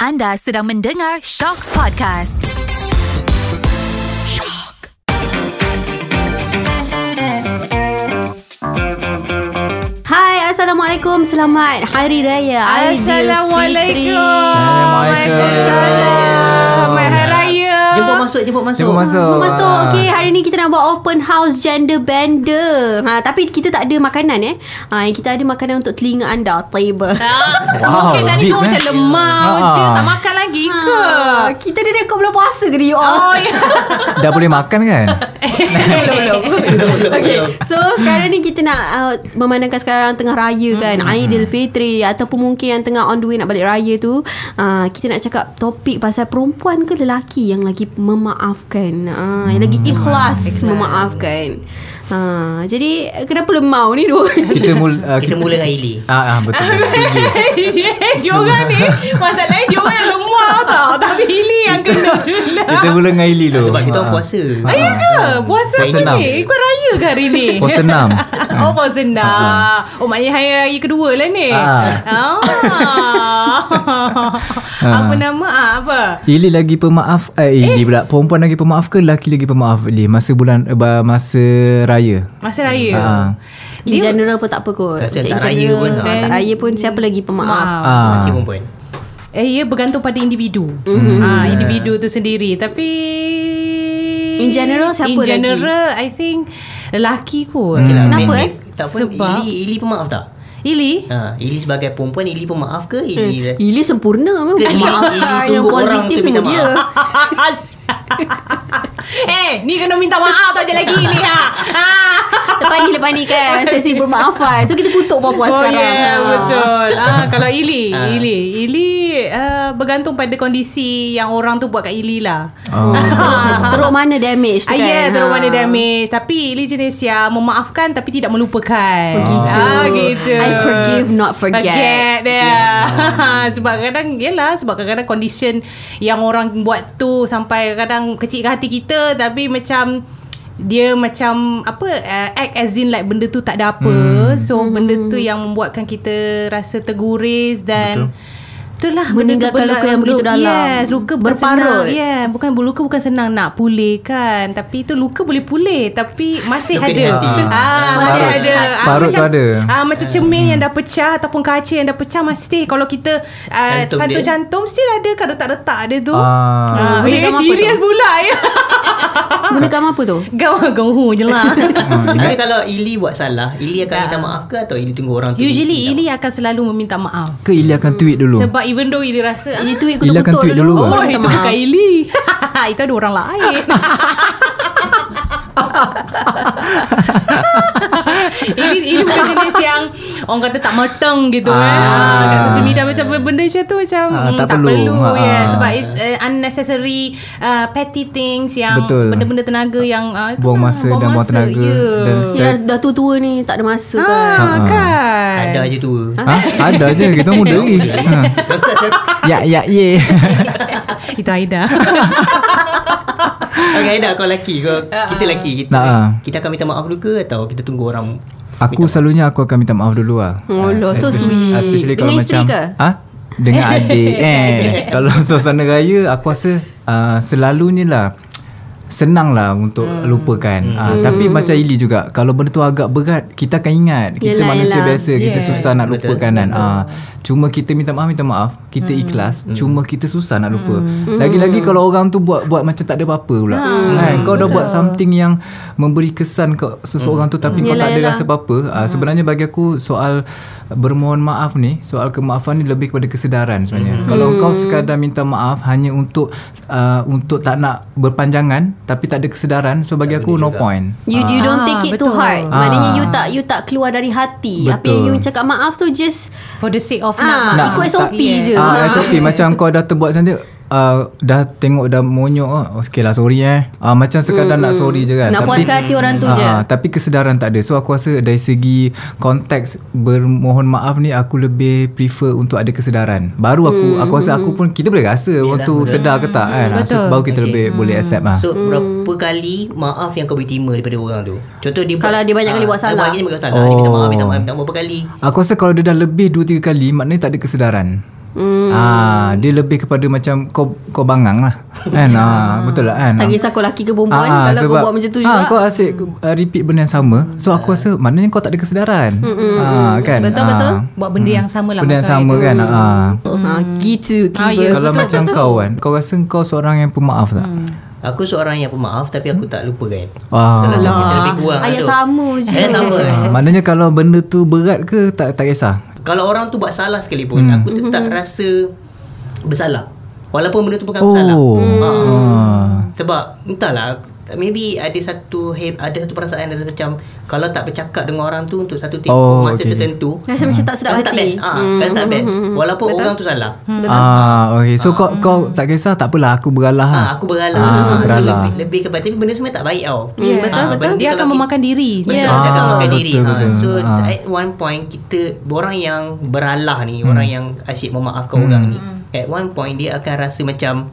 Anda sedang mendengar Shock Podcast. Shock. Hai, Assalamualaikum. Selamat Hari Raya Assalamualaikum. Assalamualaikum. Hari Raya. Jemput masuk. Semua masuk. Okey, hari ni kita nak buat open house gender bender. Tapi kita tak ada makanan yang kita ada makanan untuk telinga anda. Tiba. Mungkin tadi semua macam lemau je, tak makan lagi ke? Kita ada rekod bulan puasa ke dia? Oh ya. Dah boleh makan kan? Belum. Okay, so sekarang ni kita nak memandangkan sekarang tengah raya kan, Aidilfitri, ataupun mungkin yang tengah on the way nak balik raya tu, kita nak cakap topik pasal perempuan ke lelaki yang lagi memaafkan, yang lagi ikhlas memaafkan. Jadi kenapa lemau ni dua? Kita mula dengan Ili. Betul. Diorang ni masalahnya diorang yang lemau tau, tapi Ili yang kena dulu. Kita mula dengan Ili dulu. Sebab kita orang puasa. Ya ke? Puasa ni? Ikut raya ke hari ni? Puasa 6. Oh, puasa 6. Oh, maknanya hari raya kedua lah ni. Apa nama? Apa? Ili lagi pemaaf. Ili pula. Perempuan lagi pemaaf ke lelaki lagi pemaaf? Ili masa raya. Masa raya. In general pun tak apa kot. Tak raya pun. Tak raya pun siapa lagi pemaaf? Lelaki perempuan. Ia bergantung pada individu. Individu tu sendiri. Tapi in general siapa lagi? In general I think lelaki kot. Kenapa Tak pun Sebab Ili pemaaf tak? Ili? Ili sebagai perempuan, Ili pemaaf ke? Ili sempurna memang. Maafkan yang positif tu dia. Ni kena minta maaf tau je lagi ni Lepas ni kan sesi bermaafan. So kita kutuk puan-puan sekarang. Betul. Kalau Ili bergantung pada kondisi yang orang tu buat kat Ili lah. Teruk mana damage tu kan. Teruk mana damage. Tapi Ili jenis yang memaafkan tapi tidak melupakan. Gitu. I forgive not forget. Sebab kadang-kadang condition yang orang buat tu sampai kadang kecil ke hati kita, tapi macam dia macam act as in like benda tu tak ada apa. So benda tu yang membuatkan kita rasa terguris dan itulah meninggalkan luka yang begitu dalam. Yes, luka berparut. Luka bukan senang nak pulihkan, tapi itu luka boleh pulih tapi masih luka ada. Masih ada. Parut macam, tu ada. Macam cermin yang dah pecah ataupun kaca yang dah pecah, mesti kalau kita cantum still ada kan retak-retak dia tu. Serius pula ya. Guna gam apa tu? Gam je lah. Tapi kalau Ili buat salah, Ili akan minta maaf ke atau Ili tunggu orang tu? Usually Ili akan selalu meminta maaf. Ke Ili akan tweet dulu? Sebab even though Ili rasa Ili tweet Ili akan tweet dulu. itu bukan Ili. Itu ada orang lain. Ini bukan jenis yang orang kata tak matang gitu kat social media. Macam benda macam tu macam tak perlu. Sebab it's unnecessary petty things yang benda-benda tenaga yang buang masa dan buang tenaga. Dan dah tua-tua ni tak ada masa kan. Ada je tua. Ada je. Kita muda lagi. Ye. Itu Aida. Okay, Aida, kau lelaki. Kita lelaki. Kita akan minta maaf dulu ke atau kita tunggu orang? Selalunya aku akan minta maaf dulu lah. So sweet. Especially dengan kalau isteri macam ke? Dengan adik. Kalau suasana raya, aku rasa selalunya lah senang lah untuk lupakan. Tapi macam Ili juga, kalau benda tu agak berat, kita akan ingat. Kita manusia biasa, kita susah nak lupakan kan. Cuma kita minta maaf, kita ikhlas. Cuma kita susah nak lupa. Lagi-lagi kalau orang tu buat macam tak ada apa-apa pula. Kau dah buat something yang memberi kesan ke seseorang tu, tapi kau tak ada rasa apa-apa. Sebenarnya bagi aku soal bermohon maaf ni, soal kemaafan ni lebih kepada kesedaran sebenarnya. Kalau kau sekadar minta maaf hanya untuk tak nak berpanjangan tapi tak ada kesedaran, so bagi aku no point. You don't take it too hard. Maknanya you tak keluar dari hati. Apa yang you cakap maaf tu just for the sake of ikut SOP je. SOP macam kau dah terbuat macam dia, dah tengok dah monyok, okey lah sorry macam sekadar nak sorry je kan, nak puaskan hati orang tu je. Tapi kesedaran tak ada. So aku rasa dari segi konteks bermohon maaf ni, aku lebih prefer untuk ada kesedaran. Baru aku rasa aku pun, kita boleh rasa orang tu sedar ke tak kan. So baru kita lebih boleh accept lah. So berapa kali maaf yang kau boleh terima daripada orang tu? Contoh dia kalau dia banyak kali buat salah, dia minta maaf berapa kali? Aku rasa kalau dia dah lebih 2-3 kali, maknanya tak ada kesedaran. Dia lebih kepada macam kau bangang lah kan. Betul lah kan. Tak kisah kau lelaki ke perempuan, kalau kau buat macam tu juga. Kau asyik repeat benda yang sama. So aku rasa maknanya kau tak ada kesedaran. Kan. Betul. Buat benda yang sama lah. Benda yang sama kan. Gitu tiba. Ya, Kalau macam kau kan, kau rasa kau seorang yang pemaaf tak? Aku seorang yang pemaaf tapi aku tak lupakan. Wah. Kita lebih kurang Ayat tu. sama je. Ayat sama. Maknanya kalau benda tu berat ke tak kisah. Kalau orang tu buat salah sekalipun, aku tetap rasa bersalah. Walaupun benda tu bukan aku salah. Sebab entahlah, maybe ada satu perasaan ada macam kalau tak bercakap dengan orang tu untuk satu tempoh masa tertentu, Rasa macam tak sedap rasa tak hati. best. Rasa tak best. Walaupun Betul. orang tu salah. Okay. So kau tak kisah, tak apalah, aku beralah. Aku beralah. So, beralah. lebih kepada tapi benda semua tak baik tau. Betul. Benda Dia akan kalau memakan diri Ya. Dia akan makan diri. Betul. So at one point kita orang yang beralah ni, orang yang asyik memaafkan orang ni, at one point dia akan rasa macam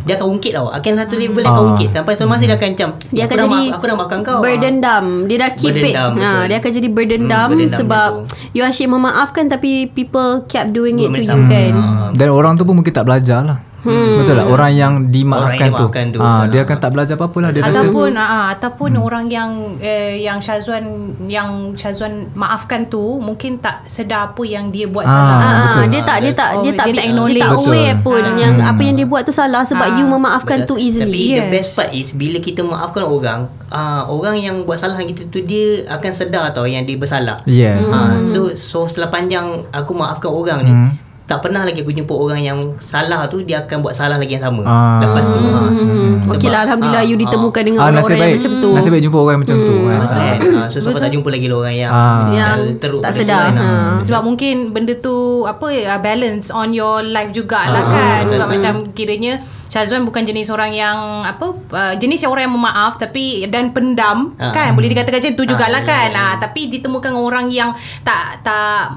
dia akan ungkit tau. Akan satu level dia akan ungkit. Sampai satu masa dia akan macam Dia akan jadi aku dah maafkan kau. berdendam. Dia dah keep it. Berdendam, betul. Dia akan jadi berdendam berdendam sebab betul. you asyik memaafkan tapi people kept doing it to you Sama. kan. Dan orang tu pun mungkin tak belajar lah. Betul tak? Orang yang dimaafkan Orang yang tu, dimaafkan tu. dia akan tak belajar apa-apa lah. Dia rasa Ataupun orang yang Syazwan maafkan tu mungkin tak sedar apa yang dia buat salah. Dia tak acknowledge. aware pun yang apa yang dia buat tu salah sebab you memaafkan tu Tapi easily. the best part is bila kita maafkan orang, orang yang buat salah kita tu dia akan sedar tau yang dia bersalah. Yes. So setelah panjang aku maafkan orang ni, tak pernah lagi aku jumpa orang yang salah tu dia akan buat salah lagi yang sama lepas tu. Okey lah, Alhamdulillah you ditemukan dengan nasib orang-orang yang macam tu. Nasib baik jumpa orang macam tu kan. So sampai tak jumpa lagi orang yang teruk tak pada sedar. tu kan. Sebab mungkin benda tu balance on your life jugalah kan. Sebab macam kiranya Syazwan bukan jenis orang yang jenis yang orang yang memaaf tapi dan pendam kan, boleh dikatakan macam tu jugalah kan. Tapi ditemukan orang yang tak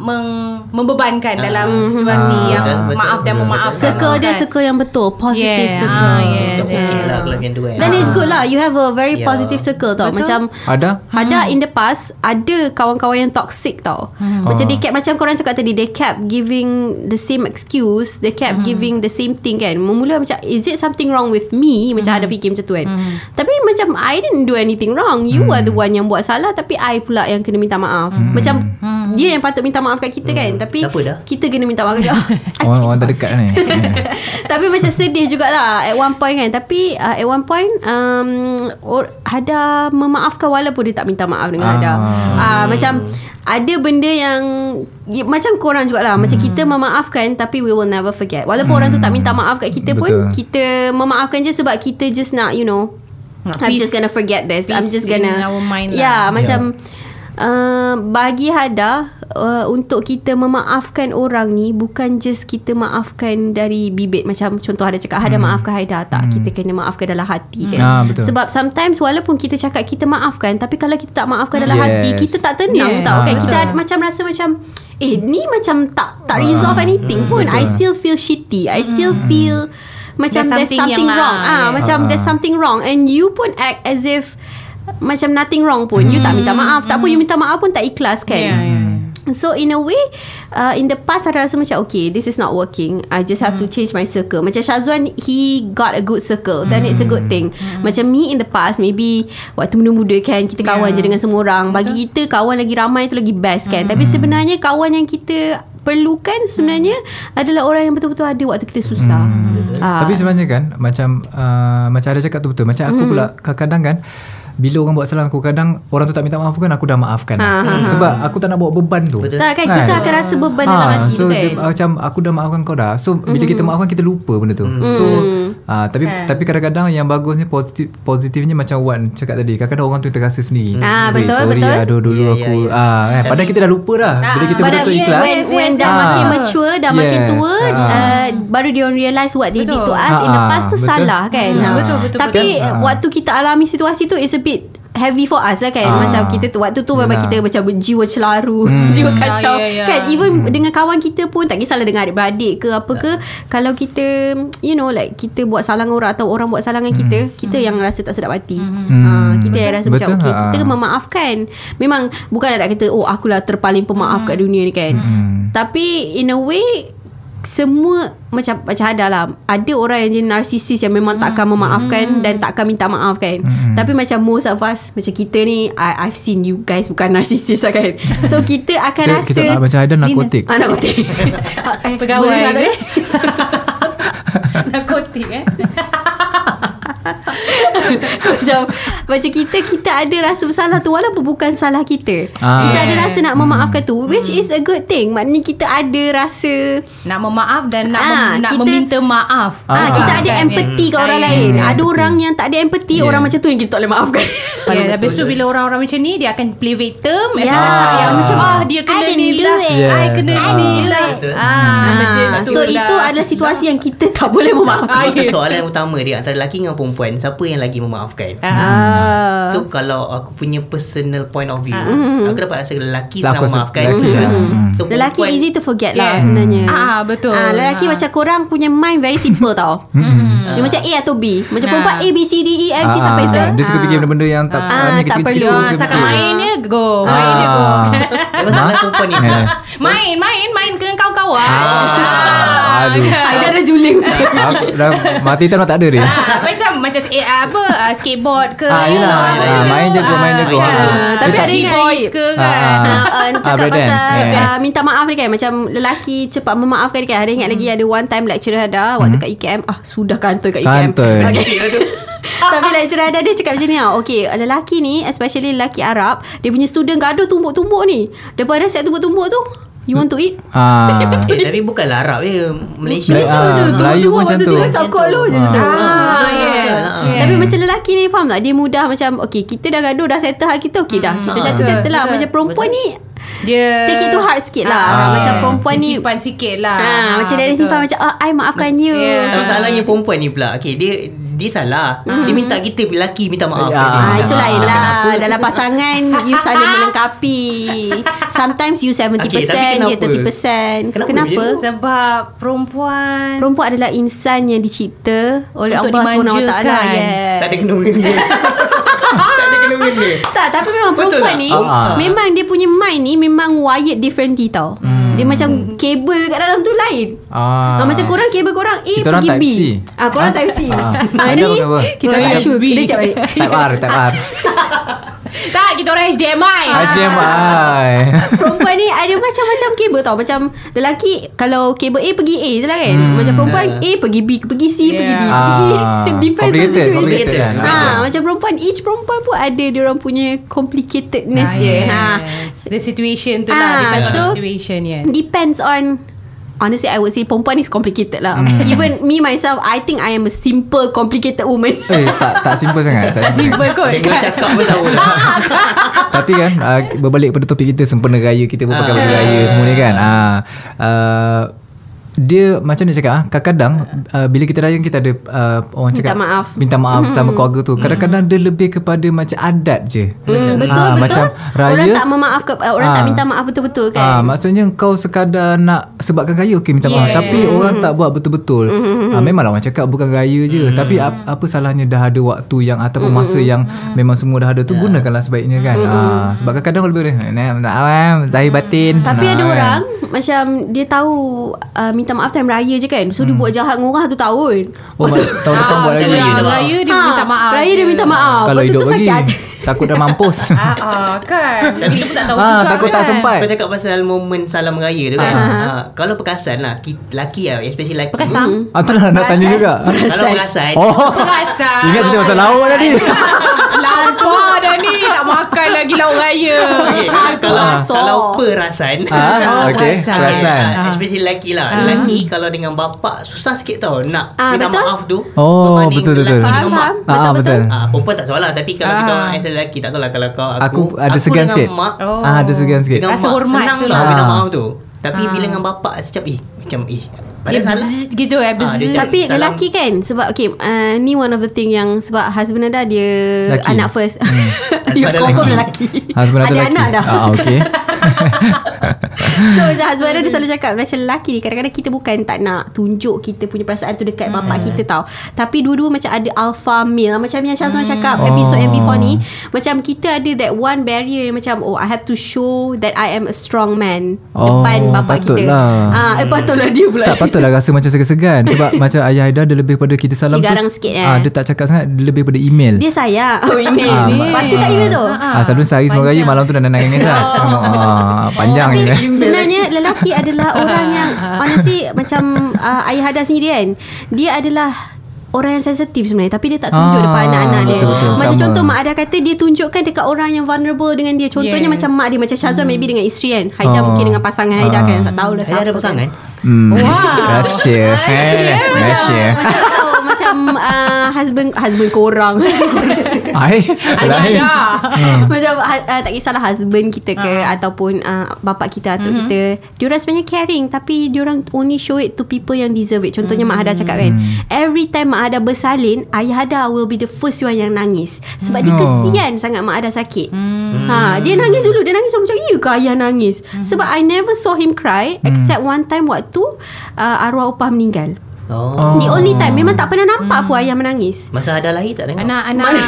membebankan dalam situasi yang betul, maaf dan memaafkan. Circle dia circle yang betul, positive circle. Okey lah kalau macam tu kan. Then it's good lah. You have a very positive circle tau. Macam Ada in the past ada kawan-kawan yang toxic tau. Macam they kept, macam korang cakap tadi, they kept giving the same excuse, they kept giving the same thing kan. Memula macam is it something wrong with me? Macam ada fikir macam tu kan. Tapi macam I didn't do anything wrong. You are the one yang buat salah tapi I pula yang kena minta maaf. Macam dia yang patut minta maaf kat kita kan. Tapi Siapa dah? kita kena minta maaf kat dia. orang terdekat ni. Tapi macam sedih jugalah at one point kan. Tapi at one point Hada memaafkan walaupun dia tak minta maaf dengan Hada. Macam ada benda yang macam korang jugalah, macam kita memaafkan tapi we will never forget. Walaupun orang tu tak minta maaf kat kita pun, kita memaafkan je sebab kita just nak I'm just gonna forget this. I'm just gonna macam bagi Hada untuk kita memaafkan orang ni bukan just kita maafkan dari bibit. Macam contoh Hada cakap Hada maafkan Haida, tak, kita kena maafkan dalam hati kan. Betul. Sebab sometimes walaupun kita cakap kita maafkan, tapi kalau kita tak maafkan dalam hati, kita tak tenang tau kan. Kita macam rasa macam ni macam tak resolve anything pun. I still feel shitty, I still feel macam there's something wrong. Macam there's something wrong, and you pun act as if macam nothing wrong pun. You tak minta maaf, tak pun you minta maaf pun tak ikhlas kan. So in a way in the past I rasa macam okay, this is not working, I just have to change my circle. Macam Syazwan, he got a good circle, then it's a good thing. Macam me in the past, maybe waktu muda-muda kan, kita kawan je dengan semua orang. Bagi kita kawan lagi ramai tu lagi best kan. Tapi sebenarnya kawan yang kita perlukan sebenarnya adalah orang yang betul-betul ada waktu kita susah. Tapi sebenarnya kan macam ada cakap tu betul. Macam aku pula kadang-kadang kan, bila orang buat salah aku, kadang orang tu tak minta maaf kan, aku dah maafkan. Sebab aku tak nak bawa beban tu. Tak kan, kita akan rasa beban dalam hati so tu kan. Macam aku dah maafkan kau dah. So bila kita maafkan, kita lupa benda tu. So tapi kadang-kadang yang bagusnya positifnya macam Wan cakap tadi, kadang-kadang orang tu terasa sendiri. Betul. Dulu aku padahal kita dah lupa dah. Bila kita betul-betul ikhlas, when dah makin mature, dah makin tua, baru dia realise what they did to us in the past tu salah kan. Betul. Tapi waktu kita alami situasi tu, it's a bit heavy for us lah kan. Macam kita waktu tu memang kita macam jiwa celaru, jiwa kacau kan. Even dengan kawan kita pun tak kisahlah dengan adik-beradik ke apa ke, kalau kita like kita buat salah orang atau orang buat salah dengan kita yang rasa tak sedap hati. Kita yang rasa macam okay, kita memaafkan. Memang bukan nak kata akulah terpaling pemaaf kat dunia ni kan. Tapi in a way semua macam adalah ada orang yang jenis narsisis yang memang takkan memaafkan dan takkan minta maaf kan. Tapi macam most of us, macam kita ni, I've seen you guys bukan narsisis lah kan. So kita akan rasa kita nak macam ada narkotik. Narkotik. Pegawai narkotik macam kita ada rasa bersalah tu walaupun bukan salah kita. Kita ada rasa nak memaafkan tu, which is a good thing. Maknanya kita ada rasa nak memaaf dan nak meminta maaf. Kita ada empathy kat orang lain. Ada orang yang tak ada empathy, orang macam tu yang kita tak boleh maafkan. Habis tu bila orang-orang macam ni, dia akan play victim. Cakap yang macam dia kena ni lah, I kena ni lah. So itu adalah situasi yang kita tak boleh memaafkan. Soalan utama dia antara lelaki dengan perempuan, siapa yang lagi memaafkan? So kalau aku punya personal point of view, aku dapat rasa lelaki senang memaafkan. So, lelaki easy to forget lah sebenarnya. Betul. Lelaki macam korang punya mind very simple tau. Dia macam A atau B. Macam perempuan A, B, C, D, E, F, G sampai Z. Dia suka fikir benda-benda yang tak perlu. Asalkan main dia go. Main dia go. Perempuan ni Main dengan kawan-kawan. Ada ada juling. Dah mati tak ada dia. Macam skateboard ke. Main je go. Tapi ada ingat lagi ke kan. Cakap pasal minta maaf ni kan, macam lelaki cepat memaafkan kan. Ada ingat lagi ada one time lecturer ada waktu kat UKM. Sudah kantor kat UKM. Tapi lecturer ada dia cakap macam ni okay, lelaki ni, especially lelaki Arab, dia punya student gaduh tumbuk-tumbuk ni. Lepas dah set tumbuk-tumbuk tu, you want to eat? Tapi bukanlah Arab je, Malaysia Melayu pun macam tu. Tapi macam lelaki ni, faham tak? Dia mudah macam okay, kita dah gaduh, dah settle hal kita, okay dah, kita settle lah. Macam perempuan ni dia take it to heart sikit lah. Macam perempuan ni simpan sikit lah. Macam dia simpan macam I maafkan you. Masalahnya perempuan ni pula, okay, dia salah. Dia minta kita lelaki minta maaf. Itu lain lah. Dalam pasangan you saling melengkapi. Sometimes you 70%, dia 30%. Kenapa? Sebab perempuan adalah insan yang dicipta oleh untuk Allah SWT. Tak ada kena-mengena. Tak, tapi memang perempuan ni memang dia punya mind ni memang wired differently tau. Dia macam kabel kat dalam tu lain. Macam korang kabel korang A kita pergi type B. C. Korang type C. Ni kita type B. Dia cakap balik. Type R. Tak, kita orang HDMI. Perempuan ni ada macam-macam kabel tau. Macam lelaki kalau kabel A pergi A je lah kan. Macam perempuan A pergi B, pergi C, pergi D, pergi E. Depends on situation. Macam perempuan, each perempuan pun ada diorang punya complicatedness dia. The situation tu lah. Depends on situation. Depends on, honestly I would say perempuan is complicated lah. Even me myself, I think I am a simple complicated woman. Tak simple sangat. Tak simple kot. Dengar cakap pun tahu dah. Tapi kan berbalik pada topik kita, sempena raya, kita berpakai baju raya semua ni kan. Dia macam ni cakap, kadang-kadang bila kita raya kita ada orang cakap minta maaf sama keluarga tu. Kadang-kadang dia lebih kepada macam adat je. Betul. Macam raya, orang tak memaafkan, orang tak minta maaf betul-betul kan. Maksudnya kau sekadar nak sebabkan raya, okey minta maaf. Tapi orang tak buat betul-betul. Memanglah orang cakap bukan raya je, tapi apa salahnya dah ada waktu yang ataupun masa yang memang semua dah ada tu, gunakanlah sebaiknya kan. Sebab kadang-kadang kalau lebih zahir batin. Tapi ada orang macam dia tahu minta maaf time raya je kan. So dia buat jahat dengan orang 1 tahun. Tahun depan buat lagi. Raya dia minta maaf. Raya dia minta maaf. Kalau hidup tu lagi takut dah mampus. Kan. Tapi kita pun tak tahu juga. Takut tak sempat. Kau cakap pasal momen salam raya tu kan. Kalau perkasan lah, lelaki lah, especially lelaki. Perkasan? Itulah nak tanya juga. Kalau perkasan. Perkasan. Ingat cerita pasal lauk tadi. Lapar dah ni, tak makan lagi lauk raya. Kalau perasan. Perasan. Especially lelaki lah. Lelaki kalau dengan bapak susah sikit tau nak minta maaf tu. Betul. Betul. Perempuan tak salah, tapi kalau kita orang as lelaki, tak tahulah kalau aku ada segan sikit. Ada segan sikit. Dengan rasa mak hormat senang tu tau minta maaf tu. Tapi bila dengan bapak macam macam dia Padahal bzzz gitu dia bzzz. cakap Tapi salam. lelaki kan, sebab okay, ni one of the thing yang sebab husband Ada dia Lelaki. anak first. Dia Husband confirm lelaki. lelaki. Husband ada Ada lelaki. anak dah. Okay. So macam husband Ada dia selalu cakap macam lelaki ni, kadang-kadang kita bukan tak nak tunjuk kita punya perasaan tu dekat bapak kita tau. Tapi dua-dua macam ada alpha male. Macam yang Syazwan cakap episode yang before ni, macam kita ada that one barrier yang macam I have to show that I am a strong man depan bapak kita. patutlah. Patutlah dia pula. Tak patutlah rasa macam segan-segan. Sebab macam ayah Haidar dia lebih pada kita salam Dia tu. garang sikit Dia tak cakap sangat, dia lebih pada email. Dia sayang. Email. Baca tak email tu? Selalu sehari semua raya, malam tu dah nangis lah. Panjang Tapi je. sebenarnya lelaki adalah orang yang honestly macam Ayah Haidar sendiri kan, dia adalah orang yang sensitif sebenarnya, tapi dia tak tunjuk depan anak-anak dia. betul, Macam sama. contoh Mak Ada kata dia tunjukkan dekat orang yang vulnerable dengan dia. Contohnya macam mak dia, macam Syazwan maybe dengan isteri kan, Haidar mungkin dengan pasangan Haidar kan, tak tahulah Saya ada siapa pasangan. Rahsia. Rahsia. Macam tak tahu macam husband korang. Lain. Macam tak kisahlah husband kita ke ataupun bapak kita atau kita, diorang sebenarnya caring, tapi diorang only show it to people yang deserve it. Contohnya Mak Hada cakap kan, every time Mak Hada bersalin, Ayah Hada will be the first one yang nangis. Sebab dia kesian sangat Mak Hada sakit. Dia nangis dulu. Dia nangis macam, ya ke ayah nangis? Sebab I never saw him cry except one time waktu arwah opah meninggal. The only time. Memang tak pernah nampak pun ayah menangis. Masa ada lahir tak tengok. Anak apa?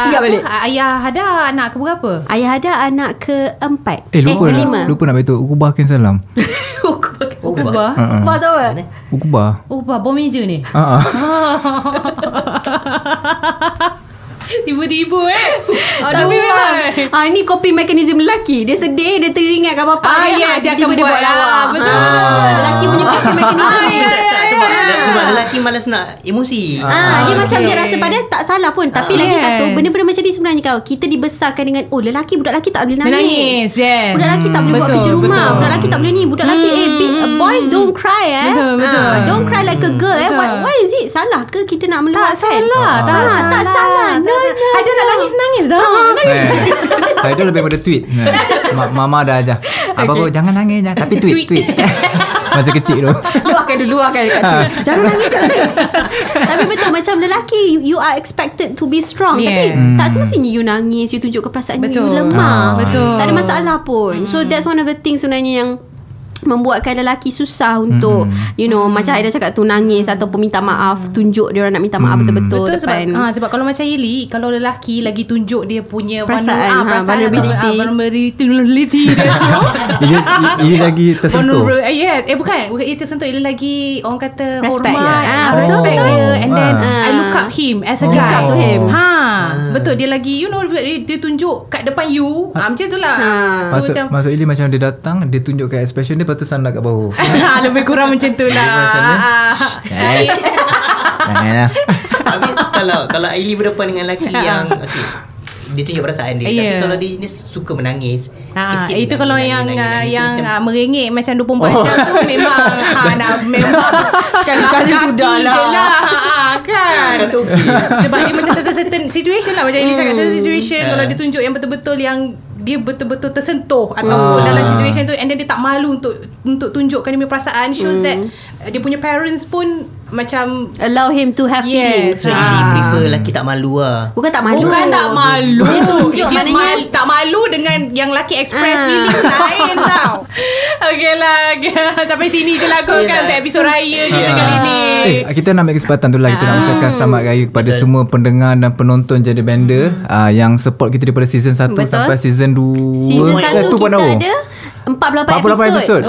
Ingat balik. Ayah ada anak ke berapa? Ayah Hada anak keempat. Lupa kelima. nak beritahu. Ukubahkan salam. Ubah. Ubah tahu tak? Ukubah. Ubah bom meja ni. Tiba-tiba Tapi memang ini coping mechanism lelaki. Dia sedih, dia teringatkan bapak dia. dia Tiba-tiba akan dia buat buat lawak. betul. Lelaki punya coping mechanism. Sebab lelaki malas nak emosi. Dia macam dia rasa padahal tak salah pun. Tapi lagi satu, benda-benda macam ni sebenarnya kalau kita dibesarkan dengan budak lelaki tak boleh nangis. Yes. Budak lelaki tak boleh buat Betul, kerja rumah. betul. Budak lelaki tak boleh ni. Budak lelaki boys don't cry Betul. Don't cry like a girl Betul. Why is it? Salah ke kita nak meluahkan? Tak salah. Ada nak nangis dah. Saya tu lebih pada tweet. Mama dah ajar. Abang jangan nangis. Tapi tweet. Masa kecil tu. Luahkan kat tu. Jangan nangis. Tapi betul, macam lelaki you are expected to be strong. Tapi tak semestinya you nangis, you tunjukkan perasaan you lemah. Betul. Tak ada masalah pun. So that's one of the things sebenarnya yang membuatkan lelaki susah untuk macam Aida cakap tu, nangis ataupun minta maaf, tunjuk dia orang nak minta maaf betul-betul depan. Sebab kalau macam Ili, kalau lelaki lagi tunjuk dia punya perasaan vulnerability dia tu. Ia lagi tersentuh. Yes. Bukan ia tersentuh, ia lagi orang kata Respect. hormat, Betul. and then I look up him as a guy. Look up to him. Betul, dia lagi dia tunjuk kat depan you. Macam tu lah. So Maksud Ili macam dia datang, dia tunjukkan expression dia, lepas tu sandar kat bawah. lebih kurang macam tu lah. Janganlah. Tapi kalau Aili berdepan dengan lelaki yang dia tunjuk perasaan dia, tapi kalau dia ni suka menangis sikit-sikit itu kalau yang macam, merengek macam 24 jam tu memang Sekali-sekali sudah lah. Kan sebab dia macam certain situation lah, macam ini cakap certain situation. Kalau dia tunjuk yang betul-betul yang dia betul-betul tersentuh ataupun dalam situation tu, and then dia tak malu untuk tunjukkan dia punya perasaan, shows that dia punya parents pun macam allow him to have feelings. so Ili prefer lelaki tak malu lah. Bukan tak malu. Dia tunjuk, maknanya tak malu dengan yang lelaki express feeling lain tau. Okay lah, sampai sini je lah kot kan untuk episod raya kita kali ni. Kita nak ambil kesempatan tu lah, kita nak ucapkan selamat raya kepada semua pendengar dan penonton Jadi Bender yang support kita daripada season 1 sampai season 2. Season 1 kita ada 48 episod.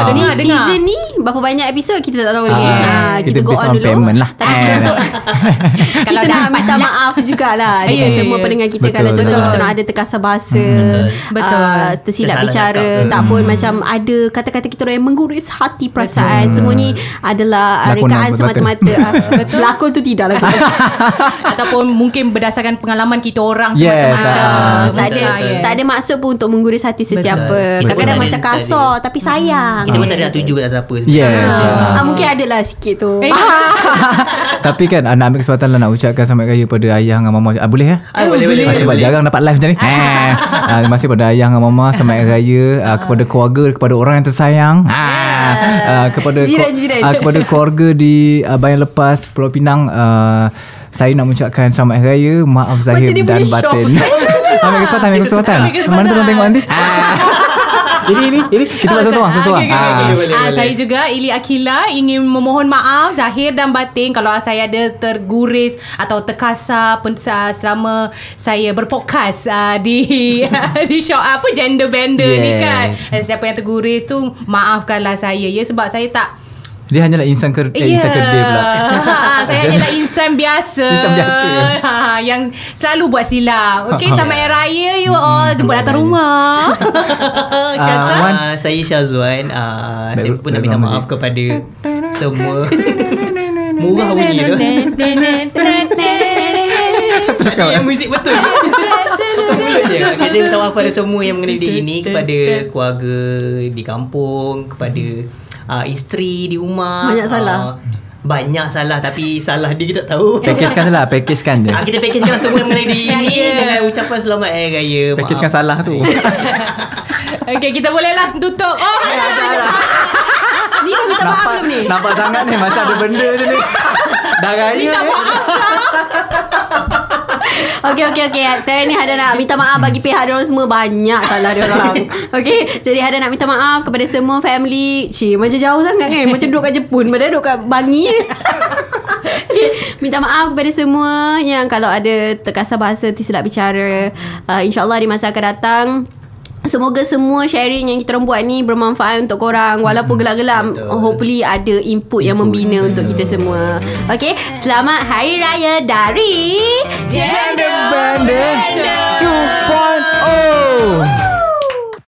Jadi season ni berapa banyak episod kita tak tahu lagi. Kita go based on on dulu. payment lah. Kalau kita nak minta maaf jugalah dengan semua pendengar kita. Kalau contohnya kita nak ada terkasar bahasa, tersilap bicara, tak pun macam ada kata-kata kita orang yang mengguris hati perasaan. Semua ni adalah rekaan semata-mata. Pelakon tu tidak lah. Ataupun mungkin berdasarkan pengalaman kita orang tak ada maksud pun untuk mengguris hati sesiapa. Kadang-kadang macam kasar tapi sayang. Kita pun tak ada nak tuju kat siapa. Mungkin adalah sikit tu. Tapi kan nak ambil kesempatan lah nak ucapkan selamat raya pada ayah dengan mama. Boleh Boleh. Sebab jarang dapat live macam ni. Terima kasih pada ayah dengan mama. Selamat raya kepada keluarga, kepada orang yang tersayang. Kepada Jiran-jiran. kepada keluarga di Bayan Lepas Pulau Pinang, saya nak mengucapkan selamat hari raya, maaf zahir Macam dia dan punya batin. Ambil kesempatan. Mana tu tengok nanti? Ini kita buat sesuang. Saya juga Ili Akila ingin memohon maaf zahir dan batin kalau saya ada terguris atau terkasar selama saya berpodcast di show gender bender ni kan. Siapa yang terguris tu maafkanlah saya ya, sebab saya tak. Dia hanyalah insan insan kedai pula. Saya hanyalah insan biasa. Yang selalu buat silap. Okey, selamat hari raya you all. Jemput datang rumah. Saya Syazwan. Saya pun nak minta maaf kepada semua. Murah bunyi tu. Yang muzik betul. Kita minta maaf pada semua yang mengenai video ini, kepada keluarga di kampung, kepada isteri di rumah. Banyak salah tapi salah dia kita tak tahu. Pakejkan je. Kita pakejkan semua yang mengenai diri ini dengan ucapan selamat hari raya. Pakejkan salah tu. Okey, kita bolehlah tutup. Ni dah minta maaf belum ni? Nampak sangat ni masa ada benda je ni. Dah raya. Minta maaf lah. Okey. Sekarang ni Hada nak minta maaf bagi pihak diorang semua. Banyak salah diorang. Okey, jadi Hada nak minta maaf kepada semua family. Macam jauh sangat kan? Macam duduk kat Jepun, padahal duduk kat Bangi. Okay, minta maaf kepada semua yang kalau ada terkasar bahasa, tersilap bicara. InsyaAllah di masa akan datang, semoga semua sharing yang kita orang buat ni bermanfaat untuk korang. Walaupun gelap-gelap, hopefully ada input yang membina untuk kita semua. Okay, selamat Hari Raya dari Gender Bender.